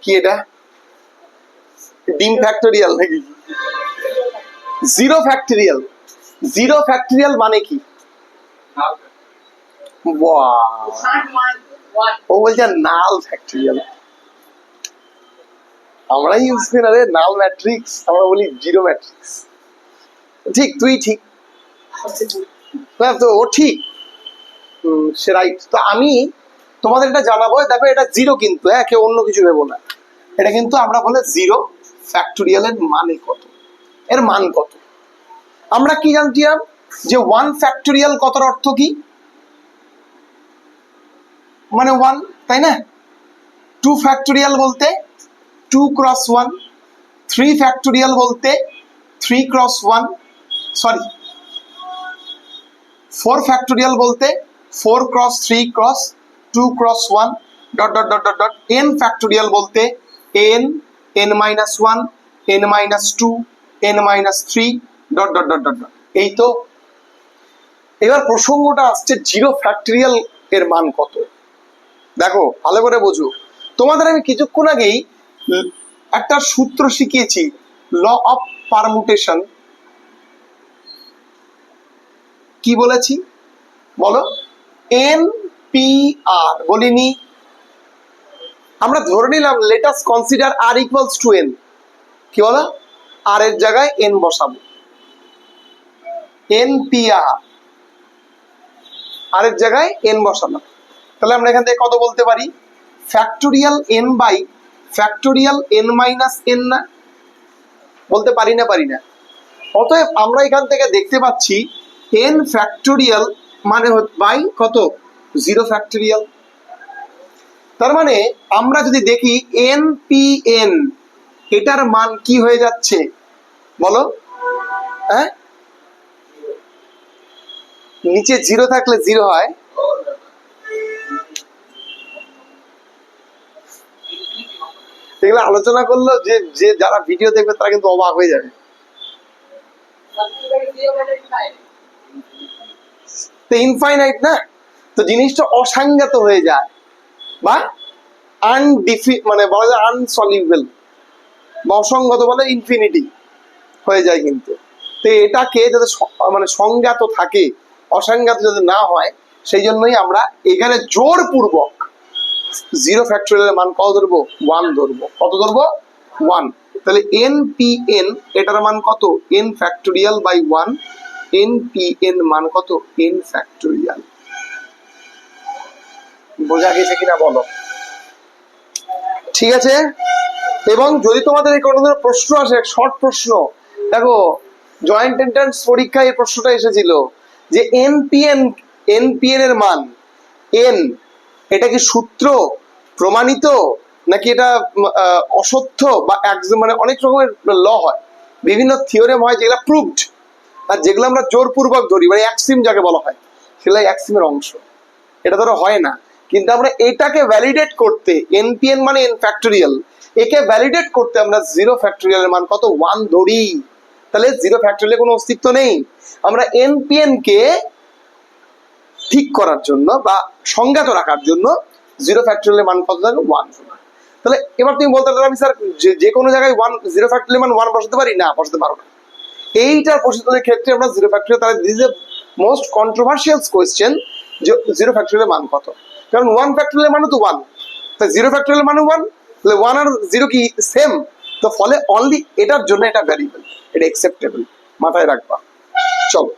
কি এটা ডিম ফ্যাক্টোরিয়াল নাকি জিরো ফ্যাক্টোরিয়াল? জিরো ফ্যাক্টোরিয়াল মানে কি? ও বলছে নাল ফ্যাক্টোরিয়াল। আমরা ইউজ করি না রে নাল ম্যাট্রিক্স, আমরা বলি জিরো ম্যাট্রিক্স। ঠিক, তুই ঠিক না তো, ও ঠিক সে রাইট। তো আমি তোমাদের এটা জানাবো, দেখো এটা জিরো কিন্তু, হ্যাঁ কেউ অন্য কিছু ভেবো না, এটা কিন্তু আমরা বলে জিরো ফ্যাক্টোরিয়ালের মানে কত, এর মান কত। আমরা কি জানতাম যে ওয়ান ফ্যাক্টোরিয়াল কতর অর্থ কি, মানে ওয়ান, তাই না? টু ফ্যাক্টোরিয়াল বলতে two cross one, three factorial বলতে three cross one, sorry four factorial বলতে four cross three cross two cross one dot dot dot dot dot, n factorial বলতে n, n minus one, n minus two, n minus three dot dot dot dot dot. এই তো এবার প্রসঙ্গটা আসছে zero factorial এর মান কত। দেখো ভালো করে বোঝো, তোমাদের আমি কিছুক্ষণ আগেই একটা সূত্র শিখিয়েছি, ল অফ পারমুটেশন। কি বলেছি বলো? এন পি আর বলিনি? আমরা ধরে নিলাম let us consider r equals to n. কি বলো? আর এর জায়গায় এন বসাবো, এন পি আর এর জায়গায় এন বসালাম। তাহলে আমরা এখান থেকে কত বলতে পারি? Factorial n by factorial n minus n না? বলতে পারি না? পারি না। অতএব আমরা এখান থেকে দেখতে পাচ্ছি এন ফ্যাক্টোরিয়াল মানে বাই কত? Zero factorial. তার মানে আমরা যদি দেখি এন পি এন, এটার মান কি হয়ে যাচ্ছে বলো? হ্যাঁ, নিচে জিরো থাকলে জিরো হয়, এগুলো আলোচনা করলো যে যে যারা ভিডিও দেখবে তারা কিন্তু অবাক হয়ে যাবে। তো ইনফাইনাইট না, তো জিনিসটা অসংজ্ঞাত হয়ে যায় বা মানে বলা যায় আনসলিউবল, বা অসংগত বলে ইনফিনিটি হয়ে যায় কিন্তু। তো এটাকে যাতে মানে সংজ্ঞাত থাকে, অসংজ্ঞাত যাতে না হয়, সেই জন্যই আমরা এখানে জোরপূর্বক জিরো ফ্যাক্টোরিয়ালের মান কত ধরবো? ওয়ান ধরবো। কত ধরবো? ওয়ান। তাহলে এন পি এন এটার মান কত? N factorial by one. N P n মান কত? N factorial. বোঝা গেছে কিনা বলো? ঠিক আছে। এবং যদি তোমাদের কোনো ধরনের প্রশ্ন আসে, শর্ট প্রশ্ন, দেখো জয়েন্ট এন্ট্রান্স পরীক্ষায় এই প্রশ্নটা এসেছিল যে এনপিএন এর মান এন, এটা কি সূত্র প্রমাণিত নাকি এটা অসত্য বা মানে অনেক রকমের ল হয়, বিভিন্ন থিওরেম হয় যেগুলো প্রুভড, আর যেগুলো আমরা জোরপূর্বক ধরি মানে অ্যাক্সিম যাকে বলা হয়, সেগুলো অ্যাক্সিমের অংশ। এটা ধরো হয় না, কিন্তু আমরা এটাকে ভ্যালিডেট করতে, এনপিএন মানে এন ফ্যাক্টোরিয়াল, একে ভ্যালিডেট করতে আমরা জিরো ফ্যাক্টোরিয়ালের মান কত? ওয়ান ধরি। তাহলে জিরো ফ্যাক্টোরিয়ালের কোনো অস্তিত্ব নেই। আমরা এনপিএন কে ঠিক করার জন্য বা সংজ্ঞাত রাখার জন্য জিরো ফ্যাক্টোরিয়ালের মান কত থাকে? ওয়ান। তাহলে এবার তুমি বলতে পারো আমি স্যার যে কোনো জায়গায় ওয়ান জিরো ফ্যাক্টোরিয়াল মান ওয়ান বসাতে পারি না? বসাতে পারো না। এইটার প্রশ্নের ক্ষেত্রে আমরা জিরো ফ্যাক্টোরিয়াল, তাহলে this is a most controversial question যে জিরো ফ্যাক্টোরিয়ালের মান কত, কারণ ওয়ান ফ্যাক্টোরিয়াল মানে তো ওয়ান, তাই জিরো ফ্যাক্টোরিয়াল মানে ওয়ান, তাহলে ওয়ান আর জিরো কি সেম? তো ফলে অনলি এটার জন্য এটা ভ্যারিয়েবল, এটা অ্যাকসেপ্টেবল, মাথায় রাখবা। চলো।